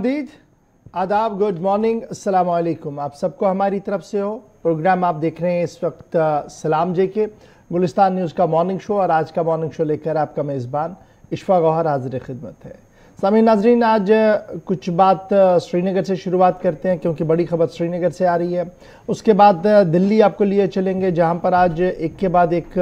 आमदीद, आदाब, good morning, अस्सलाम वालेकुम। आप सबको हमारी तरफ से हो। प्रोग्राम आप देख रहे हैं इस वक्त सलाम जे के गुलिस्तान न्यूज़ का मॉर्निंग शो, और आज का मॉर्निंग शो लेकर आपका मेज़बान इशफा गौहर हाजिर खिदमत है। सामीन नाजरीन, आज कुछ बात श्रीनगर से शुरुआत करते हैं क्योंकि बड़ी खबर श्रीनगर से आ रही है। उसके बाद दिल्ली आपको लिए चलेंगे जहां पर आज एक के बाद एक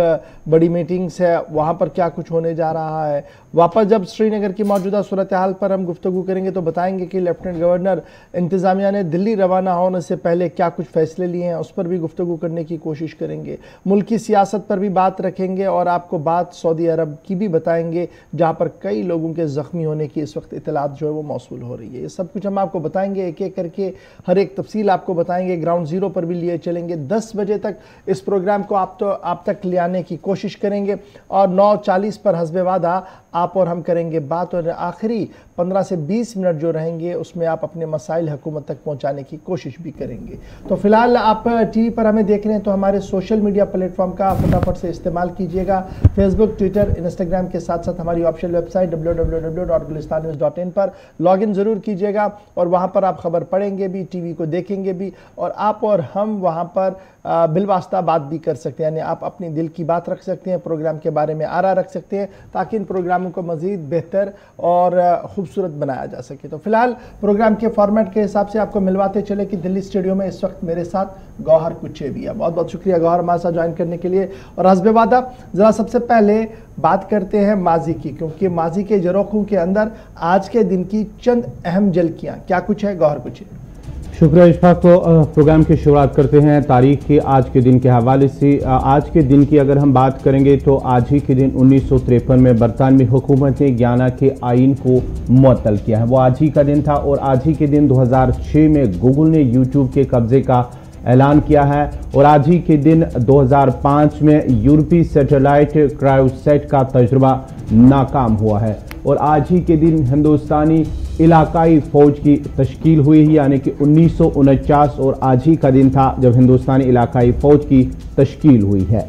बड़ी मीटिंग्स है, वहां पर क्या कुछ होने जा रहा है। वापस जब श्रीनगर की मौजूदा सूरत हाल पर हम गुफ्तगू करेंगे तो बताएंगे कि लेफ्टिनेंट गवर्नर इंतज़ामिया ने दिल्ली रवाना होने से पहले क्या कुछ फैसले लिए हैं, उस पर भी गुफ्तगू करने की कोशिश करेंगे। मुल्क की सियासत पर भी बात रखेंगे और आपको बात सऊदी अरब की भी बताएंगे जहाँ पर कई लोगों के ज़ख्मी होने की इस वक्त इतलात जो है वो मौसूल हो रही है। ये सब कुछ हम आपको बताएंगे, एक एक करके हर एक तफसील आपको बताएंगे। ग्राउंड ज़ीरो पर भी लिए चलेंगे। 10 बजे तक इस प्रोग्राम को आप तक ले आने की कोशिश करेंगे और 9:40 पर हस्बे वादा आप और हम करेंगे बात, और आखिरी 15 से 20 मिनट जो रहेंगे उसमें आप अपने मसाइल हुकूमत तक पहुंचाने की कोशिश भी करेंगे। तो फिलहाल आप टीवी पर हमें देख रहे हैं तो हमारे सोशल मीडिया प्लेटफॉर्म का फटाफट से इस्तेमाल कीजिएगा। फेसबुक, ट्विटर, इंस्टाग्राम के साथ साथ हमारी ऑफिशियल वेबसाइट www.gulistannews.in पर लॉगिन ज़रूर कीजिएगा और वहाँ पर आप खबर पढ़ेंगे भी, टीवी को देखेंगे भी, और आप और हम वहाँ पर बिलवास्ता बात भी कर सकते हैं। यानी आप अपनी दिल की बात रख सकते हैं, प्रोग्राम के बारे में आरा रख सकते हैं ताकि इन प्रोग्रामों को मज़ीद बेहतर और खूबसूरत बनाया जा सके। तो फिलहाल प्रोग्राम के फॉर्मेट के हिसाब से आपको मिलवाते चले कि दिल्ली स्टूडियो में इस वक्त मेरे साथ गौहर कुचे भी है। बहुत बहुत शुक्रिया गौहर हमारे साथ ज्वाइन करने के लिए। और हस्बे वादा ज़रा सबसे पहले बात करते हैं माजी की, क्योंकि माजी के जरोखों के अंदर आज के दिन की चंद अहम झलकियाँ क्या कुछ है। गौहर कुचे। शुक्रिया इशफाक को। प्रोग्राम की शुरुआत करते हैं तारीख की आज के दिन के हवाले से। आज के दिन की अगर हम बात करेंगे तो आज ही के दिन 1953 में बरतानवी हुकूमत ने गयाना के आइन को मुअत्तल किया है। वो आज ही का दिन था। और आज ही के दिन 2006 में गूगल ने यूट्यूब के कब्जे का ऐलान किया है। और आज ही के दिन 2005 में यूरोपीय सैटेलाइट क्रायोसैट का तजुर्बा नाकाम हुआ है। और आज ही के दिन हिंदुस्तानी इलाकाई फ़ौज की तश्कील हुई है, यानी कि 1949। और आज ही का दिन था जब हिंदुस्तानी इलाकाई फ़ौज की तश्कील हुई है।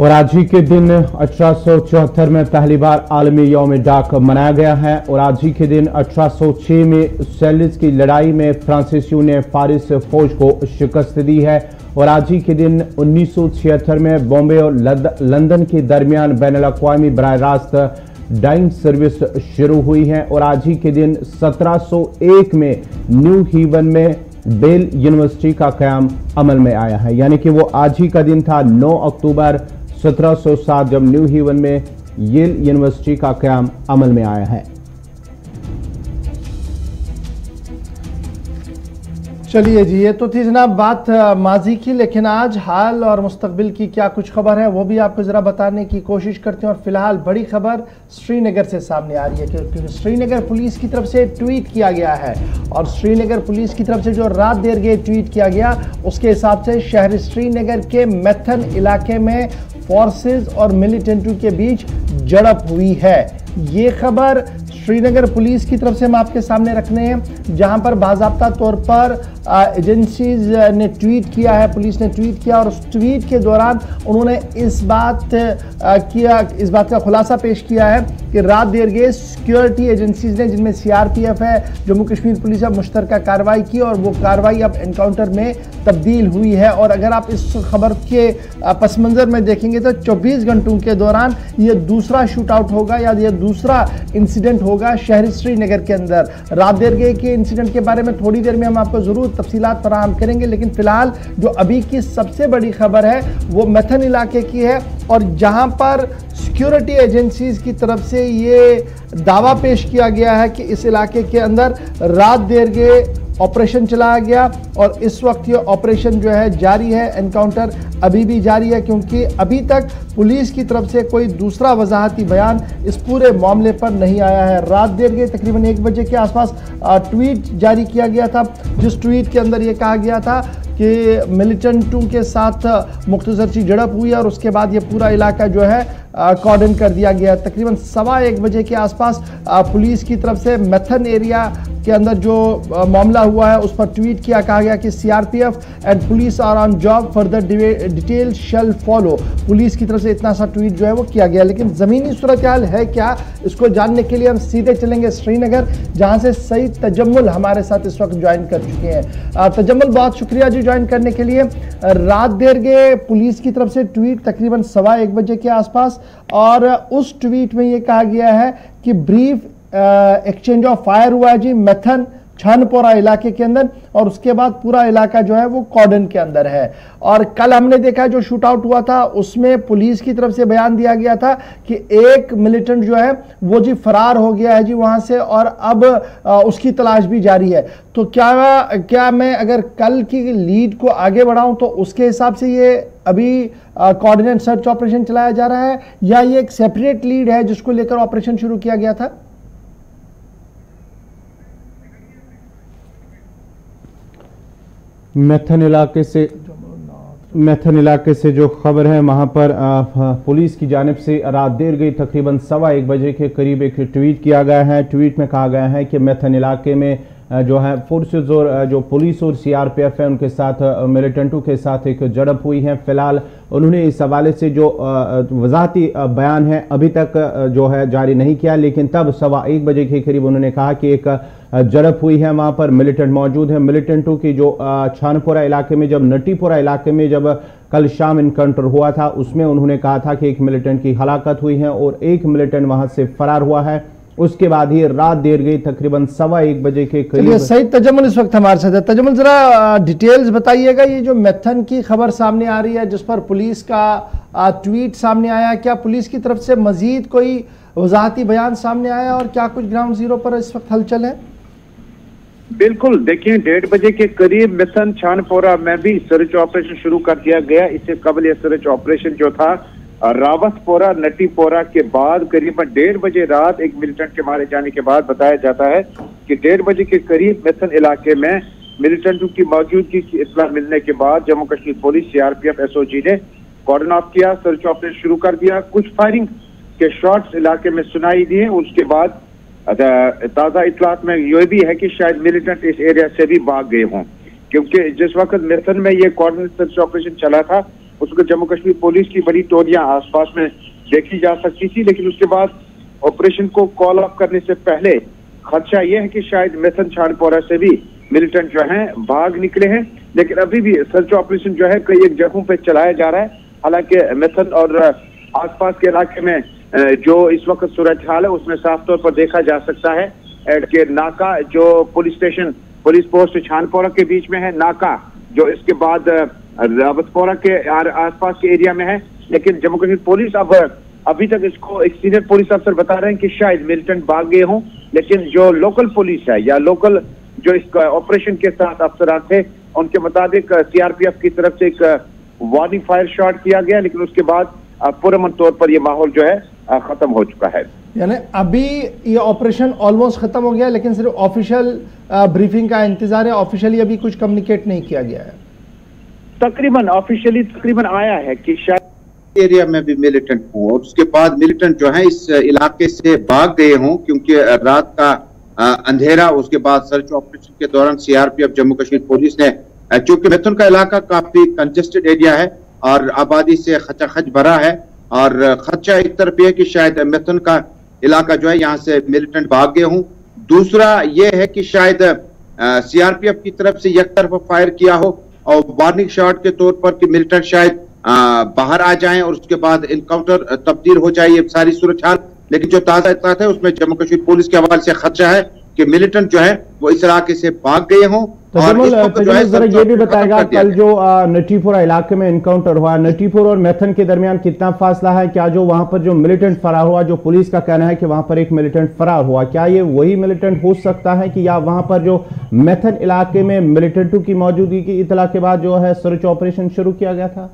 और आज ही के दिन 1874 में पहली बार आलमी यौम डाक मनाया गया है। और आज ही के दिन 1806 में सेल्स की लड़ाई में फ्रांसीसियों ने फारिस फौज को शिकस्त दी है। और आज ही के दिन 1976 में बॉम्बे और लंदन के दरमियान बैनुल-अक़वामी बराह रास्त डाइंग सर्विस शुरू हुई है। और आज ही के दिन 1701 में न्यू हेवन में बेल यूनिवर्सिटी का क़याम अमल में आया है, यानी कि वो आज ही का दिन था 9 अक्टूबर 1707 जब न्यू हेवन में येल यूनिवर्सिटी का क़याम अमल में आया है। चलिए जी, ये तो थी जनाब बात माजी की, लेकिन आज हाल और मुस्तकबिल की क्या कुछ खबर है वो भी आपको ज़रा बताने की कोशिश करते हैं। और फिलहाल बड़ी खबर श्रीनगर से सामने आ रही है क्योंकि श्रीनगर पुलिस की तरफ से ट्वीट किया गया है। और श्रीनगर पुलिस की तरफ से जो रात देर गए ट्वीट किया गया उसके हिसाब से शहर श्रीनगर के मैथन इलाके में फोर्सेज और मिलिटेंटों के बीच झड़प हुई है। ये खबर श्रीनगर पुलिस की तरफ से हम आपके सामने रखने हैं, जहां पर बाज़ाब्ता तौर पर एजेंसीज ने ट्वीट किया है, पुलिस ने ट्वीट किया और उस ट्वीट के दौरान उन्होंने इस बात का खुलासा पेश किया है कि रात देर गए सिक्योरिटी एजेंसीज ने, जिनमें CRPF है, जम्मू कश्मीर पुलिस है, मुश्तरका कार्रवाई की और वो कार्रवाई अब एनकाउंटर में तब्दील हुई है। और अगर आप इस खबर के पस मंज़र में देखेंगे तो 24 घंटों के दौरान ये दूसरा शूट आउट होगा या ये दूसरा इंसिडेंट होगा शहर श्रीनगर के अंदर। रात देर गए के इंसिडेंट के बारे में थोड़ी देर में हम आपको ज़रूर तफसीलात फराहम करेंगे, लेकिन फिलहाल जो अभी की सबसे बड़ी खबर है वो मैथन इलाके की है। और जहां पर सिक्योरिटी एजेंसीज की तरफ से ये दावा पेश किया गया है कि इस इलाके के अंदर रात देर गए ऑपरेशन चलाया गया और इस वक्त ये ऑपरेशन जो है जारी है, एनकाउंटर अभी भी जारी है, क्योंकि अभी तक पुलिस की तरफ से कोई दूसरा वजाहती बयान इस पूरे मामले पर नहीं आया है। रात देर गए तकरीबन 1 बजे के आसपास ट्वीट जारी किया गया था, जिस ट्वीट के अंदर ये कहा गया था कि मिलिटेंटों के साथ मुख्तसर सी झड़प हुई और उसके बाद ये पूरा इलाका जो है कॉर्डन कर दिया गया। तकरीबन 1:15 बजे के आसपास पुलिस की तरफ से मैथन एरिया के अंदर जो मामला हुआ है उस पर ट्वीट किया, कहा गया कि CRPF and police are on job, further detail shall follow. Police की तरफ से इतना सा ट्वीट जो है वो किया गया, लेकिन जमीनी सूरत हाल है क्या, इसको जानने के लिए हम सीधे चलेंगे श्रीनगर, जहां से सईद तजम्मुल हमारे साथ इस वक्त ज्वाइन कर चुके हैं। तजम्मुल, बहुत शुक्रिया जी ज्वाइन करने के लिए। रात देर गए पुलिस की तरफ से ट्वीट तकरीबन 1:15 बजे के आसपास, और उस ट्वीट में यह कहा गया है कि ब्रीफ एक्सचेंज ऑफ फायर हुआ है जी मैथन छानपोरा इलाके के अंदर, और उसके बाद पूरा इलाका जो है वो कॉर्डन के अंदर है। और कल हमने देखा जो शूट आउट हुआ था उसमें पुलिस की तरफ से बयान दिया गया था कि एक मिलिटेंट जो है वो जी फरार हो गया है जी वहां से, और अब उसकी तलाश भी जारी है। तो क्या मैं अगर कल की लीड को आगे बढ़ाऊं तो उसके हिसाब से ये अभी कोऑर्डिनेट सर्च ऑपरेशन चलाया जा रहा है, या ये एक सेपरेट लीड है जिसको लेकर ऑपरेशन शुरू किया गया था? मैथन इलाके से जो खबर है वहां पर पुलिस की जानिब से रात देर गई तकरीबन 1:15 बजे के करीब एक ट्वीट किया गया है। ट्वीट में कहा गया है कि मैथन इलाके में जो है फोर्सेज और जो पुलिस और सीआरपीएफ है उनके साथ मिलिटेंटों के साथ एक झड़प हुई है। फिलहाल उन्होंने इस हवाले से जो वजाहती बयान है अभी तक जो है जारी नहीं किया, लेकिन तब 1:15 बजे के करीब उन्होंने कहा कि एक झड़प हुई है, वहां पर मिलिटेंट मौजूद है। मिलिटेंटों की जो छानपोरा इलाके में जब नटीपोरा इलाके में जब कल शाम इनकाउंटर हुआ था उसमें उन्होंने कहा था कि एक मिलिटेंट की हलाकत हुई है और एक मिलिटेंट वहां से फरार हुआ है। उसके बाद ही रात देर गई तकरीबन 1:15 बजे के करीब। सईद तजम्मुल इस वक्त हमारे साथ है। तजम्मुल, जरा डिटेल्स बताइएगा, ये जो मैथन की खबर सामने आ रही है जिस पर पुलिस का ट्वीट सामने आया, क्या पुलिस की तरफ से मजीद कोई वजाहती बयान सामने आया और क्या कुछ ग्राउंड जीरो पर इस वक्त हलचल है? बिल्कुल, देखिए 1:30 बजे के करीब मैथन छानपोरा में भी सर्च ऑपरेशन शुरू कर दिया गया। इससे कबल यह सर्च ऑपरेशन जो था रावतपोरा नटीपोरा के बाद करीबन 1:30 बजे रात एक मिलिटेंट के मारे जाने के बाद बताया जाता है कि 1:30 बजे के करीब मैथन इलाके में मिलिटेंटों की मौजूदगी की इत्तला मिलने के बाद Jammu Kashmir police, CRPF, SOG ने कॉर्डन ऑफ किया, सर्च ऑपरेशन शुरू कर दिया। कुछ फायरिंग के शॉट्स इलाके में सुनाई दिए। उसके बाद ताजा इतलात में यह भी है कि शायद मिलिटेंट इस एरिया से भी भाग गए हों, क्योंकि जिस वक्त मैथन में ये कोऑर्डिनेट सर्च ऑपरेशन चला था उस वक्त जम्मू कश्मीर पुलिस की बड़ी टोलियां आसपास में देखी जा सकती थी, लेकिन उसके बाद ऑपरेशन को कॉल ऑफ करने से पहले खदशा यह है कि शायद मैथन छानपोरा से भी मिलिटेंट जो हैं भाग निकले हैं। लेकिन अभी भी सर्च ऑपरेशन जो है कई एक जगहों पे चलाया जा रहा है। हालांकि मैथन और आसपास के इलाके में जो इस वक्त सूरत हाल है उसमें साफ तौर पर देखा जा सकता है कि नाका जो police station police post Chanapora के बीच में है, नाका जो इसके बाद रावतपोरा के आसपास के एरिया में है। लेकिन जम्मू कश्मीर पुलिस अब अभी तक इसको एक सीनियर पुलिस अफसर बता रहे हैं कि शायद मिलिटेंट भाग गए हों, लेकिन जो लोकल पुलिस है या लोकल जो इस ऑपरेशन के साथ अफसरान थे उनके मुताबिक सीआरपीएफ की तरफ से एक वार्निंग फायर शॉट किया गया, लेकिन उसके बाद पुरअमन तौर पर यह माहौल जो है खत्म हो चुका है। यानी अभी ये ऑपरेशन ऑलमोस्ट खत्म हो गया, लेकिन सिर्फ ऑफिशियल ब्रीफिंग का इंतजार है, ऑफिशियली अभी कुछ कम्युनिकेट नहीं किया गया है। तकरीबन आया है कि शायद एरिया में भी मिलिटेंट हों और उसके बाद मिलिटेंट जो है इस इलाके से भाग गए हों, क्योंकि रात का अंधेरा, उसके बाद सर्च ऑपरेशन के दौरान सीआरपीएफ जम्मू कश्मीर पुलिस ने, चूंकि मैथन का इलाका काफी कंजेस्टेड एरिया है और आबादी से खचाखच भरा है, और खदशा एक तरफ यह कि शायद मैथन का इलाका जो है यहाँ से मिलिटेंट भाग गए हों। दूसरा यह है कि शायद सीआरपीएफ की तरफ से एक तरफ फायर किया हो और वार्निंग शॉट के तौर पर कि मिलिटेंट शायद बाहर आ जाएं और उसके बाद इनकाउंटर तब्दील हो जाए, ये सारी सूरत हाल। लेकिन जो ताजा इत्तलात है उसमें जम्मू कश्मीर पुलिस के हवाले से खदशा है कि मिलिटेंट जो है वो इस इलाके से भाग गए हों। जरा ये भी बताएगा कल जो नटीपोरा इलाके में इनकाउंटर हुआ, नटीपोरा और मैथन के दरमियान कितना फासला है? क्या जो वहां पर जो मिलिटेंट फरार हुआ, जो पुलिस का कहना है कि वहां पर एक मिलिटेंट फरार हुआ, क्या ये वही मिलिटेंट हो सकता है कि या वहां पर जो मैथन इलाके में मिलिटेंटों की मौजूदगी की इतला के बाद जो है सर्च ऑपरेशन शुरू किया गया था?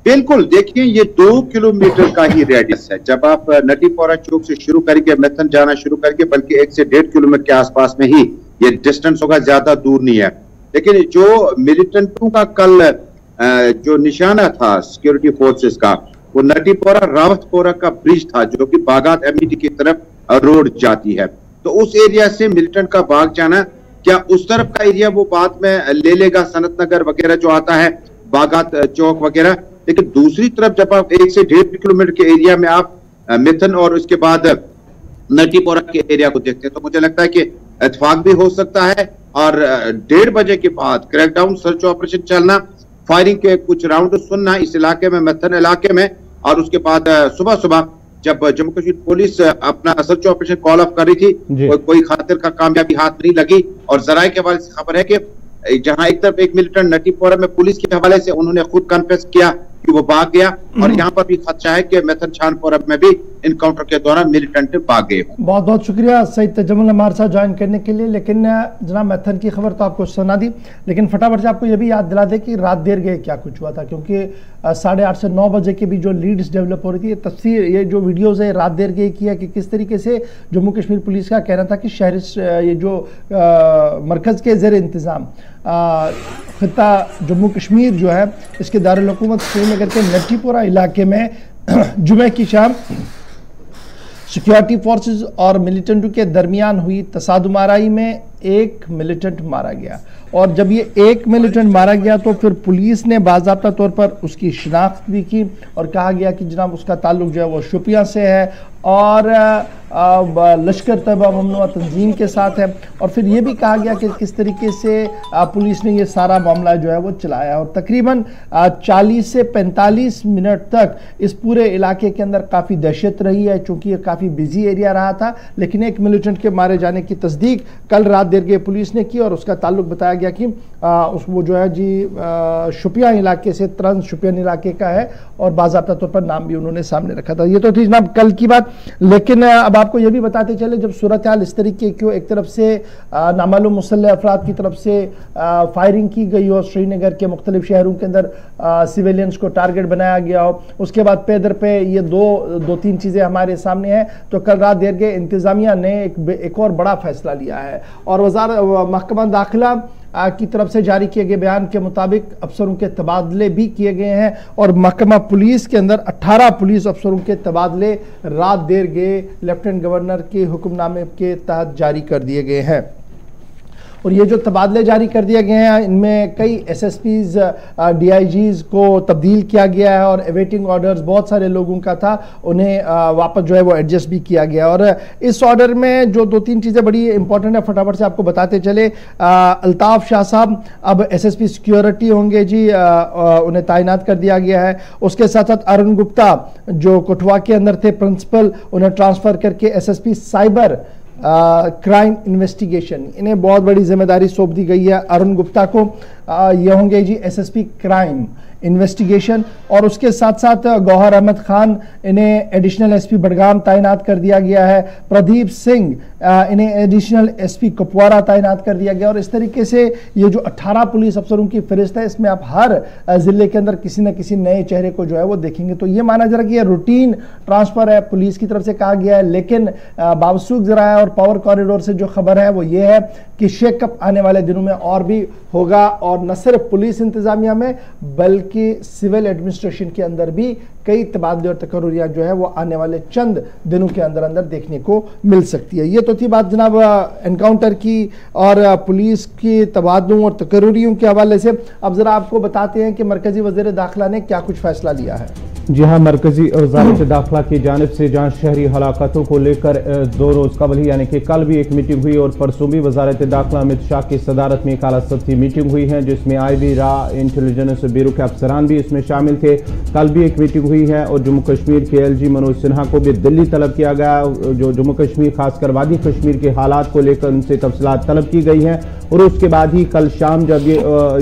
बिल्कुल, देखिए ये 2 किलोमीटर का ही रेडियस है। जब आप नटीपोरा चौक से शुरू करके मैथन जाना शुरू करके, बल्कि 1 से 1.5 किलोमीटर के आसपास में ही ये डिस्टेंस होगा, ज्यादा दूर नहीं है। लेकिन जो मिलिटेंटों का कल जो निशाना था सिक्योरिटी फोर्सेस का, वो नटीपोरा रावतपोरा का ब्रिज था जो कि बागात एमईटी की तरफ रोड जाती है। तो उस एरिया से मिलिटेंट का भाग जाना, क्या उस तरफ का एरिया वो बाद में ले लेगा, सनत नगर वगैरह जो आता है, बागात चौक वगैरह। लेकिन दूसरी तरफ जब आप 1 से 1.5 किलोमीटर के एरिया में आप मिथन और उसके बाद नटीपोरा के एरिया को देखते हैं, तो मुझे लगता है कि इत्तेफाक भी हो सकता है। और 1:30 बजे के बाद क्रैकडाउन सर्च ऑपरेशन चलना, फायरिंग के कुछ राउंड सुनना इस इलाके में, मिथन इलाके में, और उसके बाद सुबह सुबह जब जम्मू कश्मीर पुलिस अपना सर्च ऑपरेशन कॉल ऑफ कर रही थी, कोई खातिर का कामयाबी हाथ नहीं लगी। और जराये के हवाले से खबर है कि जहां एक तरफ एक मिलिटेंट नटीपोरा में पुलिस के हवाले से उन्होंने खुद कन्फेस किया कि वो भाग गया, और यहाँ पर भी खदशा है कि मिथन छानपोरा में भी इनकाउंटर के दौरान मिलिटेंट भाग गए। बहुत बहुत शुक्रिया सईद तजम्मुल हमारे साथ ज्वाइन करने के लिए। लेकिन जनाब मिथन की खबर तो आपको सुना दी, लेकिन फटाफट से आपको ये भी याद दिला दे कि रात देर गए क्या कुछ हुआ था, क्योंकि 8:30 से 9 बजे के भी जो लीड्स डेवलप हो रही थी, ये तस्वीर, ये जो वीडियोज़ है रात देर गए किया कि किस तरीके से जम्मू कश्मीर पुलिस का कहना था कि शहर, ये जो मरकज़ के ज़ेर इंतज़ाम खिता जम्मू कश्मीर जो है, इसके दारुल हुकूमत श्रीनगर के नटीपोरा इलाके में जुमे की शाम सिक्योरिटी फोर्सेस और मिलिटेंटों के दरमियान हुई तसादुमाराई में एक मिलिटेंट मारा गया। और जब ये एक मिलिटेंट मारा गया तो फिर पुलिस ने बाज़ाब्ता तौर पर उसकी शिनाख्त भी की और कहा गया कि जनाब उसका ताल्लुक जो है वो शोपियां से है और लश्कर तैयबा ममनुआ तंजीम के साथ है। और फिर ये भी कहा गया कि किस तरीके से पुलिस ने ये सारा मामला जो है वो चलाया। और तकरीबन 40 से 45 मिनट तक इस पूरे इलाके के अंदर काफ़ी दहशत रही है, चूँकि ये काफ़ी बिजी एरिया रहा था। लेकिन एक मिलिटेंट के मारे जाने की तस्दीक कल रात देर के पुलिस ने की और उसका ताल्लुक बताया गया कि वो जो है जी शोपियां इलाके से, ट्रांस शोपियां इलाके का है, और बाज़ाब्ता तौर पर नाम भी उन्होंने सामने रखा था। ये तो थी जनाब कल की बात। लेकिन अब आपको ये भी बताते चले, जब सूरत हाल इस तरीके की हो, एक तरफ से नामालूम मुसल्लह अफराद की तरफ से फायरिंग की गई हो, श्रीनगर के मुख्तलिफ शहरों के अंदर सिविलियंस को टारगेट बनाया गया हो, उसके बाद पे दर पे ये दो तीन चीज़ें हमारे सामने हैं, तो कल रात देर के इंतज़ामिया ने एक और बड़ा फैसला लिया है। और महकमा दाखिला की तरफ से जारी किए गए बयान के मुताबिक अफसरों के तबादले भी किए गए हैं और महकमा पुलिस के अंदर 18 पुलिस अफसरों के तबादले रात देर गए लेफ्टिनेंट गवर्नर के हुक्मनामे के तहत जारी कर दिए गए हैं। और ये जो तबादले जारी कर दिए गए हैं, इनमें कई SSPs, DIGs को तब्दील किया गया है और एवेटिंग ऑर्डर्स बहुत सारे लोगों का था, उन्हें वापस जो है वो एडजस्ट भी किया गया। और इस ऑर्डर में जो 2-3 चीज़ें बड़ी इंपॉर्टेंट है, फटाफट से आपको बताते चले। अल्ताफ़ शाह साहब अब SSP सिक्योरिटी होंगे जी, उन्हें तैनात कर दिया गया है। उसके साथ साथ अरुण गुप्ता जो कठुआ के अंदर थे प्रिंसिपल, उन्हें ट्रांसफ़र करके SSP साइबर क्राइम इन्वेस्टिगेशन, इन्हें बहुत बड़ी जिम्मेदारी सौंप दी गई है। अरुण गुप्ता को ये होंगे जी SSP क्राइम इन्वेस्टिगेशन। और उसके साथ साथ गौहर अहमद खान, इन्हें एडिशनल SP बडगाम तैनात कर दिया गया है। प्रदीप सिंह, इन्हें एडिशनल SP कुपवारा तैनात कर दिया गया। और इस तरीके से ये जो 18 पुलिस अफसरों की फहरिस्त है, इसमें आप हर ज़िले के अंदर किसी न किसी नए चेहरे को जो है वो देखेंगे। तो ये माना जा रहा है कि ये रूटीन ट्रांसफ़र है, पुलिस की तरफ से कहा गया है। लेकिन बावसूख ज़राया और पावर कॉरिडोर से जो खबर है वो ये है कि शेकअप आने वाले दिनों में और भी होगा, और न सिर्फ पुलिस इंतजामिया में बल्कि सिविल एडमिनिस्ट्रेशन के अंदर भी कई तबादले और तकर्रुरियां जो है वो आने वाले चंद दिनों के अंदर अंदर देखने को मिल सकती है। ये तो थी बात जनाब एनकाउंटर की और पुलिस की तबादलों और तकर्रुरियों के हवाले से। अब जरा आपको बताते हैं कि मरकजी वज़ीर दाखिला ने क्या कुछ फैसला लिया है। जी हाँ, मरकजी वज़ारत दाखिला की जानिब से जहाँ शहरी हलाकतों को लेकर 2 रोज़ कबल ही यानी कि कल भी एक मीटिंग हुई और परसों भी वज़ारत दाखिला अमित शाह की सदारत में एक आला सतही मीटिंग हुई है, जिसमें IB, RA, इंटेलिजेंस ब्यूरो के अफसरान भी इसमें शामिल थे। कल भी एक मीटिंग हुई है और जम्मू कश्मीर के LG मनोज सिन्हा को भी दिल्ली तलब किया गया, जो जम्मू कश्मीर खासकर वादी कश्मीर के हालात को लेकर उनसे तफसीलात तलब की गई हैं। और उसके बाद ही कल शाम जब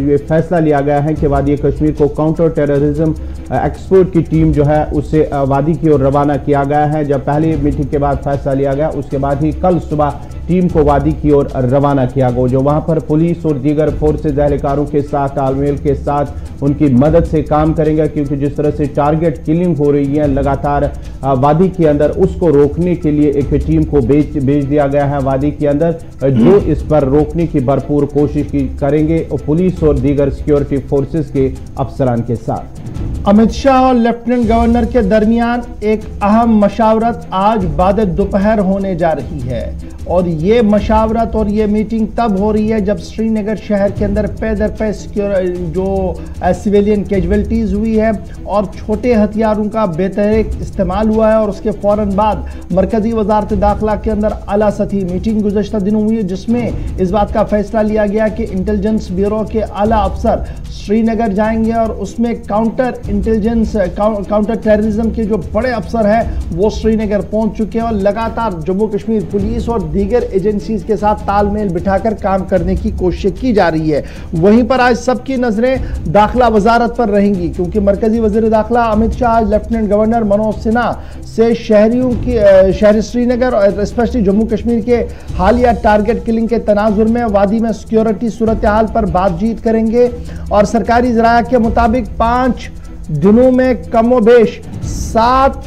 ये फैसला लिया गया है कि वादी कश्मीर को काउंटर टेररिज्म एक्सपर्ट की टीम जो है उससे वादी की ओर रवाना किया गया है। जब पहली मीटिंग के बाद फैसला लिया गया, उसके बाद ही कल सुबह टीम को वादी की ओर रवाना किया गया, जो वहां पर पुलिस और दीगर फोर्सेज एहलकारों के साथ तालमेल के साथ उनकी मदद से काम करेंगे, क्योंकि जिस तरह से टारगेट किलिंग हो रही है लगातार वादी के अंदर, उसको रोकने के लिए एक टीम को भेज दिया गया है वादी के अंदर, जो इस पर रोकने की भरपूर कोशिश करेंगे पुलिस और दीगर सिक्योरिटी फोर्सेज के अफसरान के साथ। अमित शाह और लेफ्टिनेंट गवर्नर के दरमियान एक अहम मशावरत आज बाद दोपहर होने जा रही है और ये मशावरत और ये मीटिंग तब हो रही है जब श्रीनगर शहर के अंदर पे दर पे सिविलियन कैजुअलिटीज हुई है और छोटे हथियारों का बेतहरीक इस्तेमाल हुआ है और उसके फौरन बाद मरकजी वजारत दाखिला के अंदर आला सतही मीटिंग गुज़श्ता दिनों हुई है जिसमें इस बात का फैसला लिया गया कि इंटेलिजेंस ब्यूरो के आला अफसर श्रीनगर जाएंगे और उसमें काउंटर टेररिज्म के जो बड़े अफसर हैं वो श्रीनगर पहुंच चुके हैं और लगातार जम्मू कश्मीर पुलिस और दीगर एजेंसीज के साथ तालमेल बिठाकर काम करने की कोशिश की जा रही है। वहीं पर आज सबकी नजरें दाखिला वजारत पर रहेंगी क्योंकि मरकजी वजीर दाखिला अमित शाह आज लेफ्टिनेंट गवर्नर मनोज सिन्हा से शहरी श्रीनगर और स्पेशली जम्मू कश्मीर के हालिया टारगेट किलिंग के तनाजुर में वादी में सिक्योरिटी सूरत हाल पर बातचीत करेंगे और सरकारी ज़राया के मुताबिक 5 दिनों में कमोबेश 7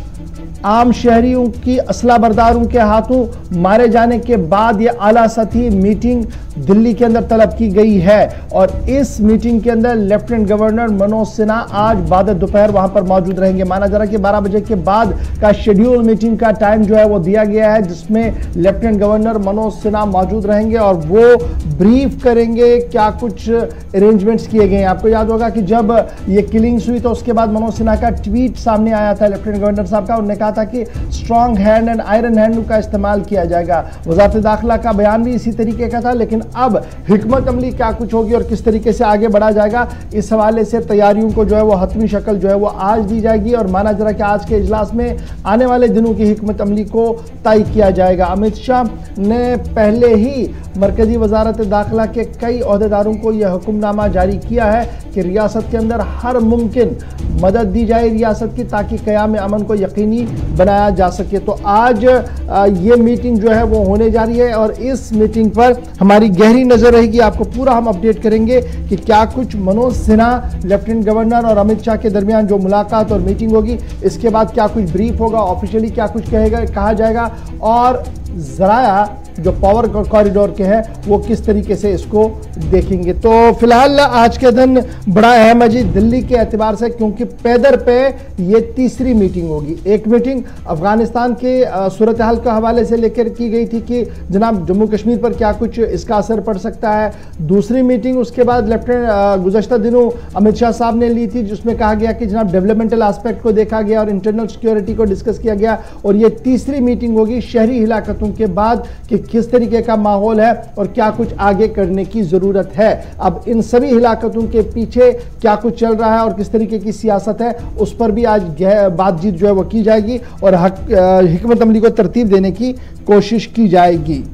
आम शहरियों की असला बरदारों के हाथों मारे जाने के बाद यह आला सतही मीटिंग दिल्ली के अंदर तलब की गई है और इस मीटिंग के अंदर लेफ्टिनेंट गवर्नर मनोज सिन्हा आज बाद दोपहर वहां पर मौजूद रहेंगे। माना जा रहा है कि 12 बजे के बाद का शेड्यूल मीटिंग का टाइम जो है वो दिया गया है जिसमें लेफ्टिनेंट गवर्नर मनोज सिन्हा मौजूद रहेंगे और वो ब्रीफ करेंगे क्या कुछ अरेंजमेंट्स किए गए हैं। आपको याद होगा कि जब ये किलिंग्स हुई तो उसके बाद मनोज सिन्हा का ट्वीट सामने आया था लेफ्टिनेंट गवर्नर साहब का। उन्होंने कहा था कि strong hand and iron hand का इस्तेमाल किया जाएगा। वजारत दाखिला का बयान भी इसी तरीके का था लेकिन अब हिकमत अमली क्या कुछ होगी और किस तरीके से आगे बढ़ा जाएगा इस हवाले से तैयारियों को जो है वो हतमी शक्ल जो है वो आज दी जाएगी और माना जा रहा है कि आज के इजलास में आने वाले दिनों की हिकमत अमली को तय किया जाएगा। अमित शाह ने पहले ही मरकजी वजारत दाखिला के कई ओहदेदारों को यह हुक्मनामा जारी किया है कि रियासत के अंदर हर मुमकिन मदद दी जाए रियासत की ताकि क़याम अमन को यकीनी बनाया जा सके। तो आज ये मीटिंग जो है वो होने जा रही है और इस मीटिंग पर हमारी गहरी नजर रहेगी। आपको पूरा हम अपडेट करेंगे कि क्या कुछ मनोज सिन्हा लेफ्टिनेंट गवर्नर और अमित शाह के दरमियान जो मुलाकात और मीटिंग होगी इसके बाद क्या कुछ ब्रीफ होगा, ऑफिशियली क्या कुछ कहा जाएगा और ज़राया जो पावर कॉरिडोर के हैं वो किस तरीके से इसको देखेंगे। तो फिलहाल आज के दिन बड़ा अहम है जी दिल्ली के एतबार से क्योंकि पैदर पे ये तीसरी मीटिंग होगी। एक मीटिंग अफगानिस्तान के सूरत हाल के हवाले से लेकर की गई थी कि जनाब जम्मू कश्मीर पर क्या कुछ इसका असर पड़ सकता है। दूसरी मीटिंग उसके बाद लेफ्टिनेंट गुज़श्ता दिनों अमित शाह साहब ने ली थी जिसमें कहा गया कि जनाब डेवलपमेंटल एस्पेक्ट को देखा गया और इंटरनल सिक्योरिटी को डिस्कस किया गया और ये तीसरी मीटिंग होगी शहरी हिलाकतों के बाद कि किस तरीके का माहौल है और क्या कुछ आगे करने की जरूरत है। अब इन सभी हिलाकतों के पीछे क्या कुछ चल रहा है और किस तरीके की सियासत है उस पर भी आज बातचीत जो है वो की जाएगी और हिकमत अमली को तरतीब देने की कोशिश की जाएगी।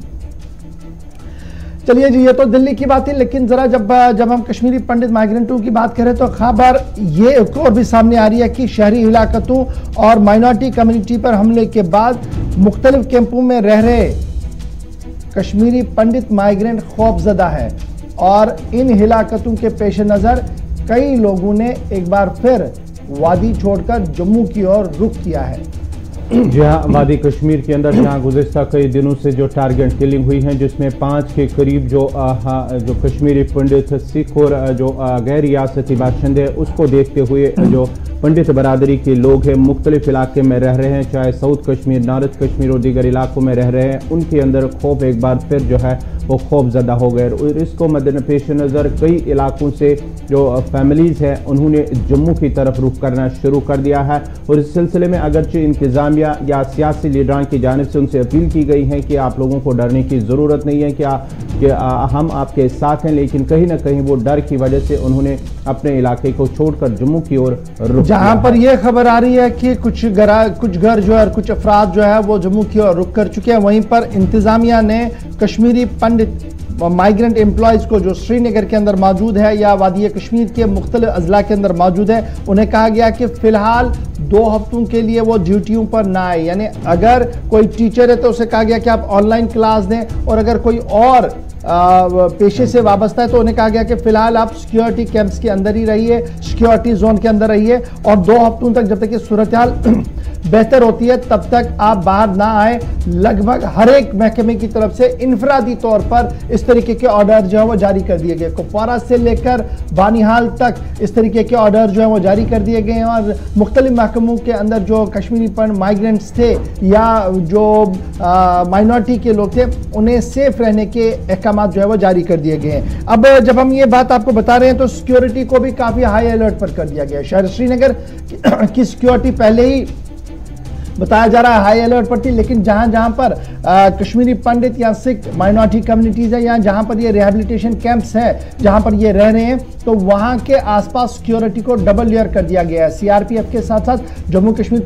चलिए जी, ये तो दिल्ली की बात है लेकिन जरा जब हम कश्मीरी पंडित माइग्रेंटों की बात करें तो खबर ये एक और भी सामने आ रही है कि शहरी इलाकों और माइनॉरिटी कम्युनिटी पर हमले के बाद मुख्तलिफ कैंपों में रह रहे कश्मीरी पंडित माइग्रेंट खौफजदा है और इन इलाकों के पेश नज़र कई लोगों ने एक बार फिर वादी छोड़कर जम्मू की ओर रुख किया है। जी हाँ, वादी कश्मीर के अंदर जहाँ गुज़िश्ता कई दिनों से जो टारगेट किलिंग हुई है जिसमें 5 के करीब जो कश्मीरी पंडित सिख और जो गैर रियासती बाशिंदे उसको देखते हुए जो पंडित बरादरी के लोग हैं मुख्तलिफ इलाके में रह रहे हैं चाहे साउथ कश्मीर, नॉर्थ कश्मीर और दीगर इलाकों में रह रहे हैं उनके अंदर खौफ एक बार फिर जो है वो खौफजदा हो गए और इसको पेश नज़र कई इलाकों से जो फैमिलीज़ हैं उन्होंने जम्मू की तरफ रुख करना शुरू कर दिया है और इस सिलसिले में अगरचे इंतज़ामिया या सियासी लीडरान की जानिब से उनसे अपील की गई है कि आप लोगों को डरने की ज़रूरत नहीं है कि हम आपके साथ हैं, लेकिन कहीं ना कहीं वो डर की वजह से उन्होंने अपने इलाके को छोड़कर जम्मू की ओर रुख। जहां पर यह खबर आ रही है कि कुछ घर जो है और कुछ अफराद जो है वो जम्मू की ओर रुख कर चुके हैं, वहीं पर इंतजामिया ने कश्मीरी पंडित माइग्रेंट एम्प्लॉयज़ को जो श्रीनगर के अंदर मौजूद है या वादी कश्मीर के मुख्तलिफ अजला के अंदर मौजूद है उन्हें कहा गया कि फ़िलहाल 2 हफ्तों के लिए वो ड्यूटियों पर ना आए। यानी अगर कोई टीचर है तो उसे कहा गया कि आप ऑनलाइन क्लास दें और अगर कोई और पेशे से वाबस्ता है तो उन्हें कहा गया कि फिलहाल आप सिक्योरिटी कैंप्स के अंदर ही रहिए, सिक्योरिटी जोन के अंदर रहिए और 2 हफ्तों तक जब तक कि सूरत हाल बेहतर होती है तब तक आप बाहर ना आए। लगभग हर एक महकमे की तरफ से इनफरादी तौर पर इस तरीके के ऑर्डर जो है वो जारी कर दिए गए। कुपवारा से लेकर बानिहाल तक इस तरीके के ऑर्डर जो है वो जारी कर दिए गए हैं और मुख्तलिफ महकमों के अंदर जो कश्मीरी माइग्रेंट्स थे या जो माइनॉरिटी के लोग थे उन्हें सेफ रहने के अहकाम जो है वो जारी कर दिए गए हैं। अब जब हम ये बात आपको बता रहे हैं तो सिक्योरिटी को भी काफी हाई अलर्ट पर कर दिया गया है। शहर श्रीनगर की सिक्योरिटी पहले ही बताया जा रहा है हाई अलर्ट पर थी, लेकिन जहां जहां पर कश्मीरी पंडित या सिख माइनॉरिटी कम्युनिटीज है या जहां पर ये रिहैबिलिटेशन कैंप्स हैं जहां पर ये रह रहे हैं तो वहां के आसपास सिक्योरिटी को डबल लेयर कर दिया गया है। सीआरपीएफ के साथ साथ जम्मू कश्मीर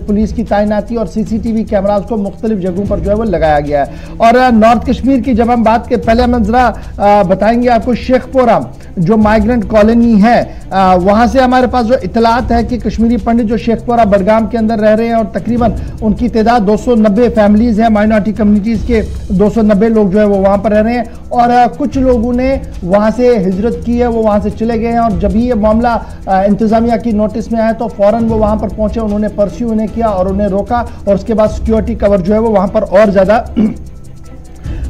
पुलिस की तैनाती और सीसीटीवी कैमराज को मुख्तलिफ जगहों पर जो है वो लगाया गया है। और नॉर्थ कश्मीर की जब हम बात के पहले हम जरा बताएंगे आपको शेखपुरा जो माइग्रेंट कॉलोनी है वहां से हमारे पास जो इतलात है कि कश्मीरी पंडित जो शेखपुरा बडगाम के अंदर रह रहे हैं और तकरीबन उनकी तादाद 290 फैमिलीज है माइनॉरिटी कम्युनिटीज के 290 लोग जो है वो वहां पर रह रहे हैं और कुछ लोगों ने वहां से हिजरत की है, वो वहां से चले गए हैं और जब ये मामला इंतजामिया की नोटिस में आया तो फौरन वो वहां पर पहुंचे, उन्होंने परस्यू उन्हें किया और उन्हें रोका और उसके बाद सिक्योरिटी कवर जो है वो वहां पर और ज्यादा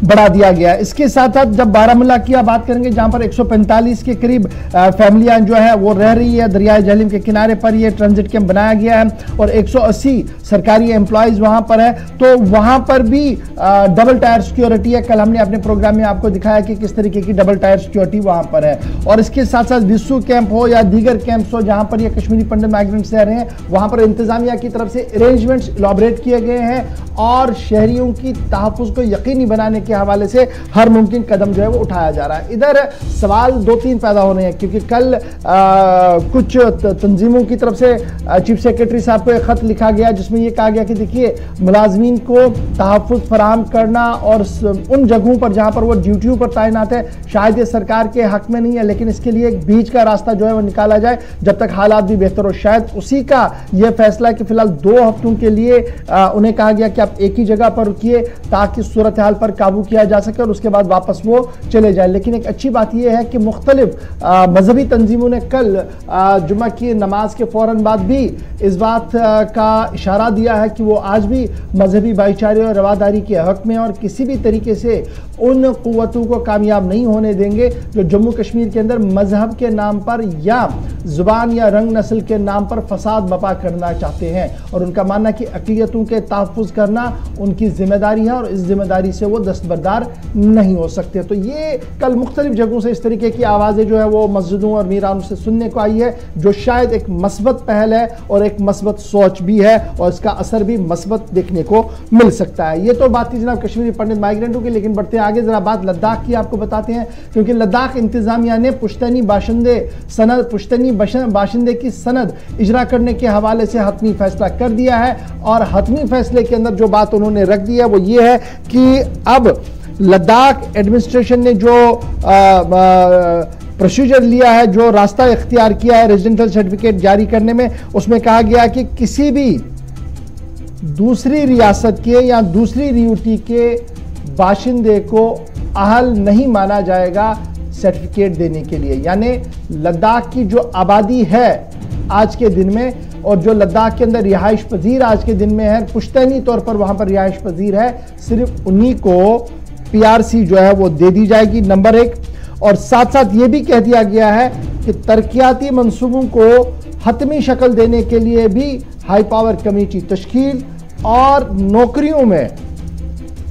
बढ़ा दिया गया। इसके साथ साथ जब बारामूला की बात करेंगे जहां पर 145 के करीब फैमिलियां जो है वो रह रही है, दरियाए झेलम के किनारे पर ये ट्रांजिट कैंप बनाया गया है और 180 सरकारी एम्प्लॉयज वहां पर है, तो वहां पर भी डबल टायर सिक्योरिटी है। कल हमने अपने प्रोग्राम में आपको दिखाया कि किस तरीके की डबल टायर सिक्योरिटी वहां पर है। और इसके साथ साथ विस्सू कैंप हो या दीगर कैंप्स हो जहां पर ये कश्मीरी पंडित माइग्रेंट्स रह रहे हैं वहां पर इंतजामिया की तरफ से अरेंजमेंट्स इलॉबरेट किए गए हैं और शहरियों की तहफ़्फ़ुज़ को यकीनी बनाने के हवाले से हर मुमकिन कदम जो है वो उठाया जा रहा है। इधर सवाल दो तीन पैदा हो रहे हैं क्योंकि कल कुछ तंजीमों की तरफ से चीफ सेक्रेटरी साहब को एक खत लिखा गया जिसमें यह कहा गया कि देखिए मुलाजमीन को तहफ़्फ़ुज़ फराहम करना और उन जगहों पर जहां पर वो ड्यूटियों पर तैनात है शायद ये सरकार के हक में नहीं है, लेकिन इसके लिए एक बीच का रास्ता जो है वो निकाला जाए जब तक हालात भी बेहतर हो। शायद उसी का यह फैसला है कि फिलहाल 2 हफ्तों के लिए उन्हें कहा गया कि आप एक ही जगह पर रुकिए ताकि सूरत हाल पर काबू किया जा सके और उसके बाद वापस वो चले जाए। लेकिन एक अच्छी बात यह है कि मुख्तलिफ मजहबी तंजीमों ने कल जुमा की नमाज के फौरन बाद भी इस बात का इशारा दिया है कि वो आज भी मजहबी भाईचारे और रवादारी के हक में और किसी भी तरीके से उन कुव्वतों को कामयाब नहीं होने देंगे जो जम्मू कश्मीर के अंदर मजहब के नाम पर या जुबान या रंग नस्ल के नाम पर फसाद बपा करना चाहते हैं। और उनका मानना कि अक़लियतों के तहफ़्फ़ुज़ करना उनकी जिम्मेदारी है और इस जिम्मेदारी से वो दस्तबरदार नहीं हो सकते। तो ये कल मुख्तलिफ जगहों से इस तरीके की आवाज़ें जो है वो मस्जिदों और मीरानों से सुनने को आई है जो शायद एक मस्बत पहल है और एक मस्बत सोच भी है और इसका असर भी मस्बत देखने को मिल सकता है। ये तो बात थी जनाब कश्मीरी पंडित माइग्रेंटों की, लेकिन बढ़ते आगे जरा बात लद्दाख की आपको बताते हैं क्योंकि लद्दाख इंतजामिया ने पुश्तैनी बाशिंदे की सनद इजरा करने के हवाले से हतमी फैसला कर दिया है और हतमी फैसले के अंदर जो बात उन्होंने रख दी है वो ये है कि अब लद्दाख एडमिनिस्ट्रेशन ने जो प्रोसीजर लिया है, जो रास्ता इख्तियार किया है रेजिडेंशियल सर्टिफिकेट जारी करने में, उसमें कहा गया कि किसी भी दूसरी रियासत के या दूसरी रियूटी के बाशिंदे को अहल नहीं माना जाएगा सर्टिफिकेट देने के लिए। यानी लद्दाख की जो आबादी है आज के दिन में और जो लद्दाख के अंदर रिहाइश पजीर आज के दिन में है, पुश्तैनी तौर पर वहां पर रिहाइश पजीर है, सिर्फ उन्हीं को पीआरसी जो है वो दे दी जाएगी, नंबर 1। और साथ साथ ये भी कह दिया गया है कि तरक्याती मंसूबों को हतमी शक्ल देने के लिए भी हाई पावर कमेटी तश्कील और नौकरियों में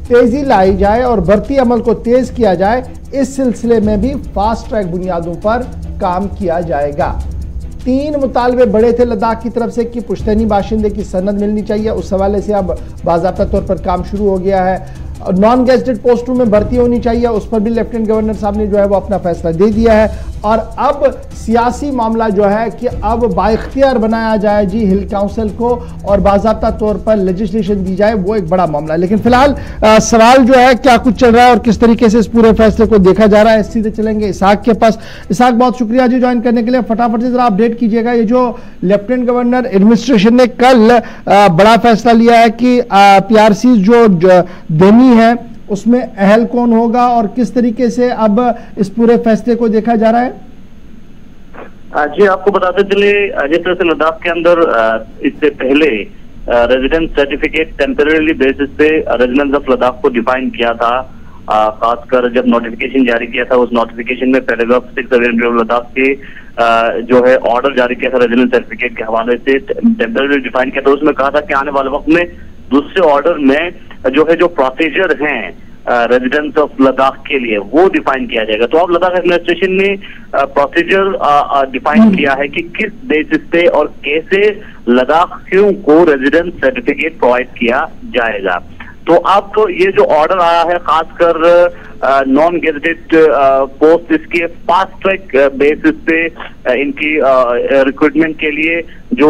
तेजी लाई जाए और भर्ती अमल को तेज किया जाए, इस सिलसिले में भी फास्ट ट्रैक बुनियादों पर काम किया जाएगा। 3 मुतालबे बड़े थे लद्दाख की तरफ से कि पुश्तैनी बाशिंदे की सनद मिलनी चाहिए, उस हवाले से अब बाज़ाब्ता तौर पर काम शुरू हो गया है। नॉन गेजेटेड पोस्टों में भर्ती होनी चाहिए, उस पर भी लेफ्टिनेंट गवर्नर साहब ने जो है वो अपना फैसला दे दिया है। और अब सियासी मामला जो है कि अब बाइख्तियार बनाया जाए जी हिल काउंसिल को और बाज़ाब्ता तौर पर लेजिस्लेशन दी जाए, वो एक बड़ा मामला है। लेकिन फिलहाल सवाल जो है क्या कुछ चल रहा है और किस तरीके से इस पूरे फैसले को देखा जा रहा है, सीधे चलेंगे इसहाक के पास। इसहाक, बहुत शुक्रिया जी ज्वाइन करने के लिए। फटाफट से जरा अपडेट कीजिएगा, ये जो लेफ्टिनेंट गवर्नर एडमिनिस्ट्रेशन ने कल बड़ा फैसला लिया है कि पीआरसी जो देनी है उसमें अहल कौन होगा और किस तरीके से अब इस पूरे फैसले को देखा जा रहा है। जी आपको बताते चले जिस तरह से लद्दाख के अंदर इससे पहले रेजिडेंस सर्टिफिकेट टेम्परेरी बेसिस पे रेजिडेंस ऑफ लद्दाख को डिफाइन किया था। खासकर जब नोटिफिकेशन जारी किया था, उस नोटिफिकेशन में पैराग्राफ 6 ऑफ लद्दाख के जो है ऑर्डर जारी किया था रेजिडेंस सर्टिफिकेट के हवाले से टेम्परेरी डिफाइन किया था। उसमें कहा था कि आने वाले वक्त में दूसरे ऑर्डर में जो प्रोसीजर हैं रेजिडेंस ऑफ लद्दाख के लिए वो डिफाइन किया जाएगा। तो अब लद्दाख एडमिनिस्ट्रेशन ने प्रोसीजर डिफाइन किया है कि किस बेसिस पे और कैसे लद्दाखियों को रेजिडेंस सर्टिफिकेट प्रोवाइड किया जाएगा। तो अब तो ये जो ऑर्डर आया है, खासकर नॉन गेजेटेड पोस्ट, इसके फास्ट ट्रैक बेसिस पे इनकी रिक्रूटमेंट के लिए जो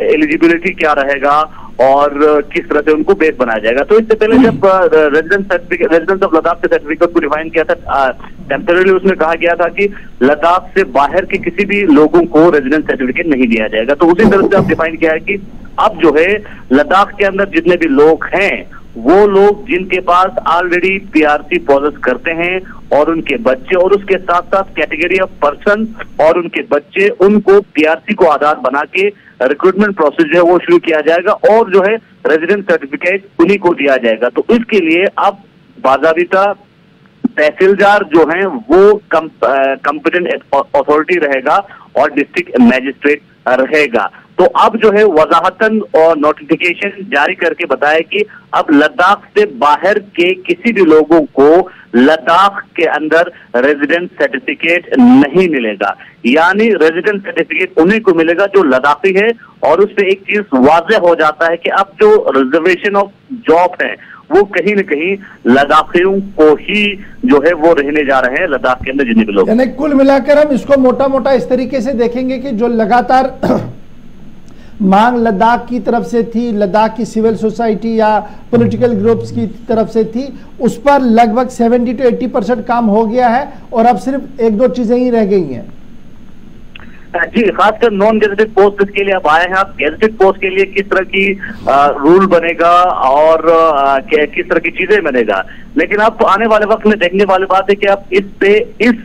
एलिजिबिलिटी क्या रहेगा और किस तरह से उनको बेस बनाया जाएगा। तो इससे पहले जब रेजिडेंस ऑफ लद्दाख के सर्टिफिकेट को डिफाइन किया था टेम्परेरी, उसमें कहा गया था कि लद्दाख से बाहर के किसी भी लोगों को रेजिडेंस सर्टिफिकेट नहीं दिया जाएगा। तो उसी तरह से अब डिफाइन किया है कि अब जो है लद्दाख के अंदर जितने भी लोग हैं वो लोग जिनके पास ऑलरेडी पीआरसी प्रोसेस करते हैं और उनके बच्चे, और उसके साथ साथ कैटेगरी ऑफ पर्सन और उनके बच्चे, उनको पीआरसी को आधार बना के रिक्रूटमेंट प्रोसेस जो है वो शुरू किया जाएगा और जो है रेजिडेंस सर्टिफिकेट उन्हीं को दिया जाएगा। तो इसके लिए अब बाज़ाबिता तहसीलदार जो हैं वो कॉम्पिटेंट अथॉरिटी रहेगा और डिस्ट्रिक्ट मैजिस्ट्रेट रहेगा। तो अब जो है वजाहतन और नोटिफिकेशन जारी करके बताया कि अब लद्दाख से बाहर के किसी भी लोगों को लद्दाख के अंदर रेजिडेंस सर्टिफिकेट नहीं मिलेगा। यानी रेजिडेंस सर्टिफिकेट उन्हीं को मिलेगा जो लद्दाखी है। और उस पर एक चीज वाज़ेह हो जाता है कि अब जो रिजर्वेशन ऑफ जॉब है वो कहीं न कहीं लद्दाखियों को ही जो है वो रहने जा रहे हैं लद्दाख के अंदर जितने भी लोग। यानी कुल मिलाकर हम इसको मोटा मोटा इस तरीके से देखेंगे कि जो लगातार मांग लद्दाख की तरफ से थी, लद्दाख की सिविल सोसाइटी या पॉलिटिकल ग्रुप्स की तरफ से थी, उस पर लगभग 70 to 80% काम हो गया है और अब सिर्फ एक दो चीजें ही रह गई हैं। जी, खासकर नॉन गेजेटेड पोस्ट के लिए आप आए हैं। आप गेजेटेड पोस्ट के लिए किस तरह की रूल बनेगा और किस तरह की चीजें बनेगा, लेकिन अब आने वाले वक्त में देखने वाली बात है कि आप इस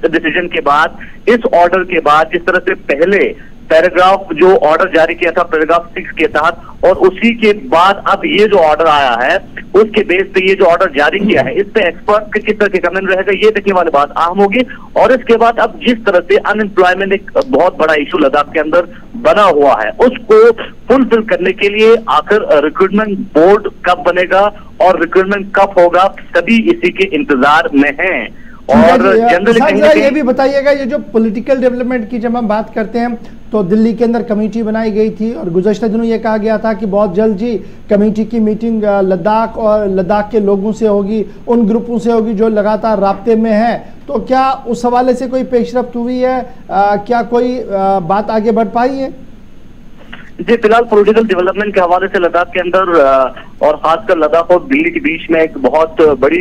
डिसीजन के बाद, इस ऑर्डर के बाद, जिस तरह से पहले पैराग्राफ जो ऑर्डर जारी किया था पैराग्राफ 6 के तहत, और उसी के बाद अब ये जो ऑर्डर आया है उसके बेस पे ये जो ऑर्डर जारी किया है, इस पे एक्सपर्ट के किस तरह के कमेंट रहेगा ये देखने वाली बात अहम होगी। और इसके बाद अब जिस तरह से अनएम्प्लॉयमेंट एक बहुत बड़ा इशू लद्दाख के अंदर बना हुआ है, उसको फुलफिल करने के लिए आखिर रिक्रूटमेंट बोर्ड कब बनेगा और रिक्रूटमेंट कब होगा, सभी इसी के इंतजार में हैं। और जनरली ये भी बताइएगा, ये जो पॉलिटिकल डेवलपमेंट की जब हम बात करते हैं तो दिल्ली के अंदर कमेटी बनाई गई थी और गुज़श्ता दिनों ये कहा गया था कि बहुत जल्द जी कमेटी की मीटिंग लद्दाख और लद्दाख के लोगों से होगी, उन ग्रुपों से होगी जो लगातार राब्ते में हैं। तो क्या उस हवाले से कोई पेशरफ्त हुई है? क्या कोई बात आगे बढ़ पाई है? जी, फिलहाल पॉलिटिकल डेवलपमेंट के हवाले से लद्दाख के अंदर और खासकर लद्दाख और दिल्ली के बीच में एक बहुत बड़ी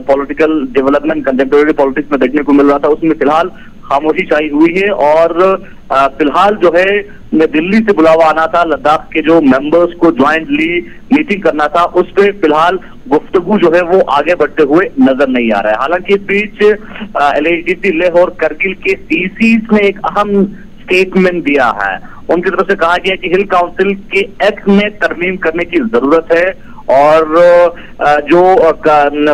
पॉलिटिकल डेवलपमेंट कंटेम्प्रेरी पॉलिटिक्स में देखने को मिल रहा था, उसमें फिलहाल खामोशी छाई हुई है। और फिलहाल जो है दिल्ली से बुलावा आना था, लद्दाख के जो मेंबर्स को ज्वाइंटली मीटिंग करना था, उस पर फिलहाल गुफ्तगू जो है वो आगे बढ़ते हुए नजर नहीं आ रहा है। हालांकि इस बीच LHDC लेह और करगिल के CCs ने एक अहम स्टेटमेंट दिया है। उनकी तरफ से कहा गया कि हिल काउंसिल के एक्ट में तरमीम करने की जरूरत है और जो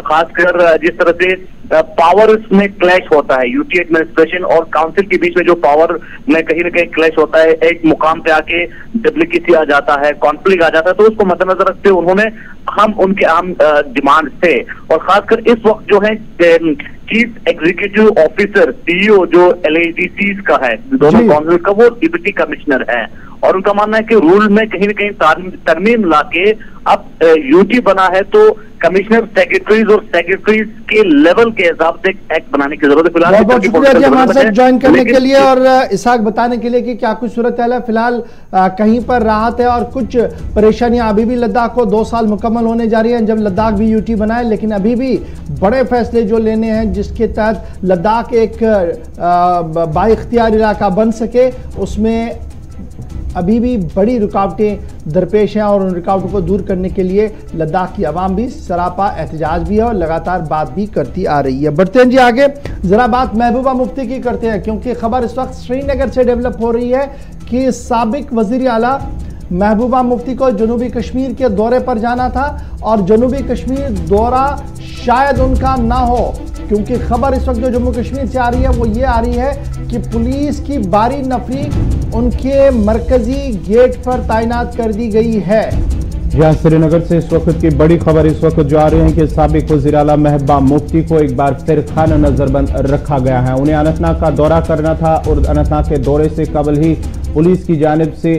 खासकर जिस तरह से पावर में क्लैश होता है, यूटी एडमिनिस्ट्रेशन और काउंसिल के बीच में जो पावर में कहीं ना कहीं क्लैश होता है, एक मुकाम पे आके डुप्लीकेसी आ जाता है, कॉन्फ्लिक्ट आ जाता है, तो उसको मद्देनजर रखते हुए उन्होंने उनके अहम डिमांड थे। और खासकर इस वक्त जो है चीफ एग्जीक्यूटिव ऑफिसर CEO जो LHDCs का है, दोनों काउंसिल का, वो डिप्टी कमिश्नर है और उनका मानना है कि रूल में कहीं न कहीं तरमीम लाके अब यूटी बना है तो कमिश्नर सेक्रेटरीज और सेक्रेटरीज के लेवल के हिसाब से एक्ट बनाने की जरूरत है। फिलहाल बहुत बहुत शुक्रिया जी हमारे साथ ज्वाइन करने के लिए और इसाक बताने के लिए कि क्या कुछ सूरत है। फिलहाल कहीं पर राहत है और कुछ परेशानियां अभी भी लद्दाख को 2 साल मुकम्मल होने जा रही हैं जब लद्दाख भी यूटी बनाए, लेकिन अभी भी बड़े फैसले जो लेने हैं जिसके तहत लद्दाख एक बाइख्तियार इलाका बन सके, उसमें अभी भी बड़ी रुकावटें दरपेश हैं और उन रुकावटों को दूर करने के लिए लद्दाख की आवाम भी सरापा एहतजाज भी है और लगातार बात भी करती आ रही है। बढ़ते हैं जी आगे, जरा बात महबूबा मुफ्ती की करते हैं क्योंकि खबर इस वक्त श्रीनगर से डेवलप हो रही है कि साबिक वजीर आला महबूबा मुफ्ती को जनूबी कश्मीर के दौरे पर जाना था और जनूबी कश्मीर दौरा शायद उनका ना हो, क्योंकि खबर इस वक्त जो जम्मू कश्मीर से आ रही है वो ये आ रही है कि पुलिस की भारी नफरी उनके मरकजी गेट पर तैनात कर दी गई है। जहां श्रीनगर से इस वक्त की बड़ी खबर इस वक्त जो आ रही है कि साबिक वज़ीर आला महबूबा मुफ्ती को एक बार फिर खाना नजरबंद रखा गया है। उन्हें अनंतनाग का दौरा करना था और अनंतनाग के दौरे से कबल ही पुलिस की जानिब से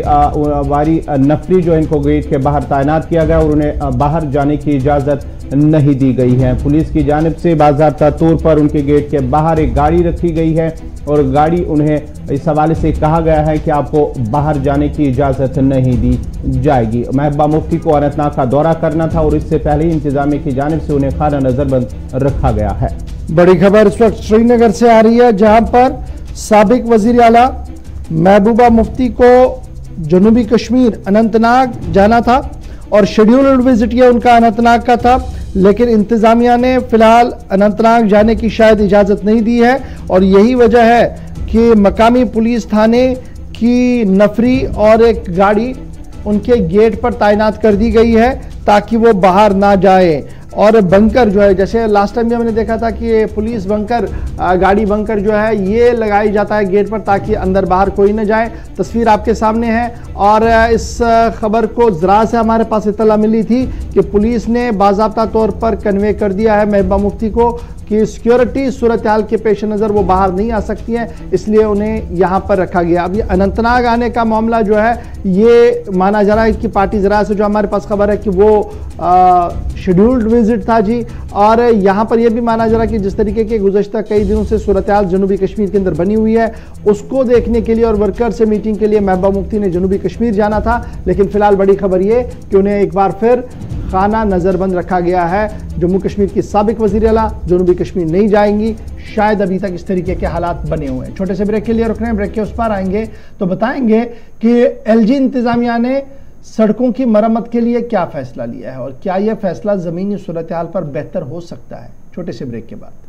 वारी नफरी जो इनको गेट के बाहर तैनात किया गया और उन्हें बाहर जाने की इजाजत नहीं दी गई है। पुलिस की जानिब से बाज़ाब्ता तौर पर उनके गेट के बाहर एक गाड़ी रखी गई है और गाड़ी उन्हें इस हवाले से कहा गया है कि आपको बाहर जाने की इजाजत नहीं दी जाएगी। महबूबा मुफ्ती को अनंतनाग का दौरा करना था और इससे पहले ही इंतजामिया की जानिब से उन्हें खाना नजरबंद रखा गया है। बड़ी खबर इस वक्त श्रीनगर से आ रही है, जहां पर साबिक वजीर आला महबूबा मुफ्ती को जनूबी कश्मीर अनंतनाग जाना था और शेड्यूल्ड विजिट ये उनका अनंतनाग का था, लेकिन इंतजामिया ने फिलहाल अनंतनाग जाने की शायद इजाज़त नहीं दी है और यही वजह है कि मकामी पुलिस थाने की नफरी और एक गाड़ी उनके गेट पर तैनात कर दी गई है ताकि वो बाहर ना जाए। और बंकर जो है, जैसे लास्ट टाइम भी हमने देखा था कि पुलिस बंकर, गाड़ी बंकर जो है ये लगाई जाता है गेट पर ताकि अंदर बाहर कोई न जाए। तस्वीर आपके सामने है और इस खबर को ज़रा से हमारे पास इत्तला मिली थी कि पुलिस ने बाज़ाब्ता तौर पर कन्वे कर दिया है महबूबा मुफ्ती को कि सिक्योरिटी सूरत हाल के पेश नज़र वो बाहर नहीं आ सकती हैं, इसलिए उन्हें यहाँ पर रखा गया। अब ये अनंतनाग आने का मामला जो है ये माना जा रहा है कि पार्टी ज़रा से जो हमारे पास खबर है कि वो शेड्यूल्ड विजिट था जी, और यहाँ पर यह भी माना जा रहा है कि जिस तरीके के गुज़श्ता कई दिनों से सूरत हाल जनूबी कश्मीर के अंदर बनी हुई है उसको देखने के लिए और वर्कर से मीटिंग के लिए महबूबा मुफ्ती ने जनूबी कश्मीर जाना था, लेकिन फिलहाल बड़ी खबर ये कि उन्हें एक बार फिर खाना नजरबंद रखा गया है। जम्मू कश्मीर की साबिक वज़ीर आला जनूबी कश्मीर नहीं जाएंगी, शायद अभी तक इस तरीके के हालात बने हुए हैं। छोटे से ब्रेक के लिए रुक रहे हैं, ब्रेक के उस पार आएंगे तो बताएंगे कि एलजी इंतजामिया ने सड़कों की मरम्मत के लिए क्या फैसला लिया है और क्या यह फैसला ज़मीनी सूरत हाल पर बेहतर हो सकता है। छोटे से ब्रेक के बाद।